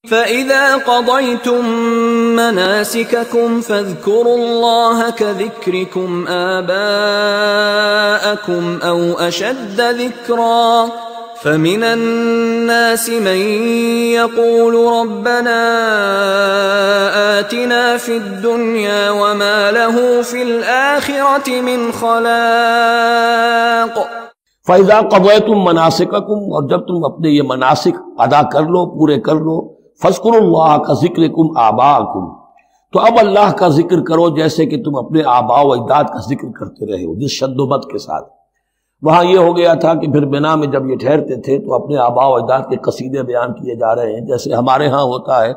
فَإِذَا قَضَيْتُم مَّنَاسِكَكُمْ فَاذْكُرُوا اللَّهَ كَذِكْرِكُمْ آبَاءَكُمْ أَوْ أَشَدَّ ذِكْرًا فَمِنَ النَّاسِ مَن يَقُولُ رَبَّنَا آتِنَا فِي الدُّنْيَا وَمَا لَهُ فِي الْآخِرَةِ مِنْ خَلَاقٍ۔ فَإِذَا قَضَيْتُم مَّنَاسِكَكُمْ، اور جب تم اپنے یہ مناسک ادا کر لو، پورے کر لو، فَاذْكُرُوا اللَّهَ كَذِكْرِكُمْ آبَاءَكُمْ، تو اب اللہ کا ذکر کرو جیسے کہ تم اپنے آباء و اجداد کا ذکر کرتے رہے ہو، جس شد و بد کے ساتھ۔ وہاں یہ ہو گیا تھا کہ پھر بنا میں جب یہ ٹھہرتے تھے تو اپنے آباء و اجداد کے قصیدے بیان کیے جا رہے ہیں، جیسے ہمارے ہاں ہوتا ہے،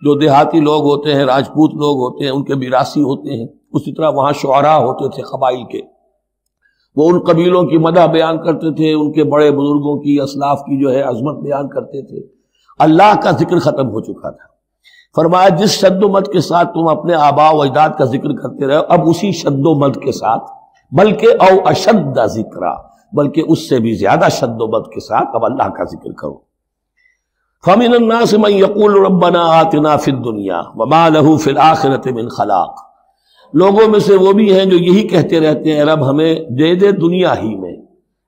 جو دیہاتی لوگ ہوتے ہیں، راجپوت لوگ ہوتے ہیں، ان کے میراثی ہوتے ہیں، اسی طرح وہاں شعراء ہوتے تھے قبائل کے، وہ ان قبیلوں کی مدح بیان کرتے تھے، ان کے بڑے بزرگوں کی، اسلاف کی جو ہے عظمت بیان کرتے تھے۔ اللہ کا ذکر ختم ہو چکا تھا، فرمایا جس شد و مد کے ساتھ تم اپنے آباء و اجداد کا ذکر کرتے رہے، اب اسی شد و مد کے ساتھ، بلکہ او اشد ذکرا، بلکہ اس سے بھی زیادہ شد و مد کے ساتھ اب اللہ کا ذکر کرو۔ فَمِنَ النَّاسِ مَن يَقُولُ رَبَّنَا آتِنَا فِي الدُّنْيَا وَمَا لَهُ فِي الْآخِرَةِ مِنْ خَلَاقٍ، لوگوں میں سے وہ بھی ہیں جو یہی کہتے رہتے ہیں رب ہمیں دے دے دنیا ہی میں،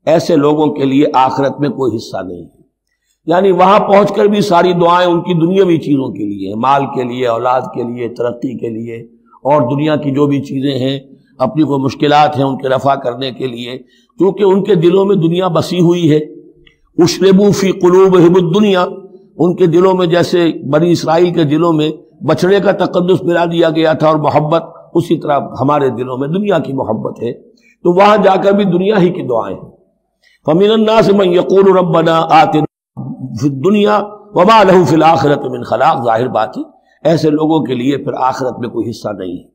ایسے لوگوں کے لیے آخرت میں کوئی حصہ نہیں ہے۔ یعنی وہاں پہنچ کر بھی ساری دعائیں ان کی دنیاوی چیزوں کے لیے ہیں، مال کے لیے، اولاد کے لیے، ترقی کے لیے، اور دنیا کی جو بھی چیزیں ہیں، اپنی کوئی مشکلات ہیں ان کے رفع کرنے کے لیے، کیونکہ ان کے دلوں میں دنیا بسی ہوئی ہے۔ اشربوا فی قلوبہم الدنیا، ان کے دلوں میں جیسے بنی اسرائیل کے دلوں میں بچڑے کا تقدس ملا دیا گیا تھا اور محبت، اسی طرح ہمارے دلوں میں دنیا کی محبت ہے، تو وہاں جا کر بھی دنیا ہی کی دعائیں ہیں۔ فَمِنَ النَّاسِ مَن يَقُولُ رَبَّنَا آتِنَا فِي الدُّنْيَا وَمَا لَهُ فِي الْآخِرَةِ مِنْ خَلَاقٍ، ظاہر بات ہے ایسے لوگوں کے لیے پھر آخرت میں کوئی حصہ نہیں ہے۔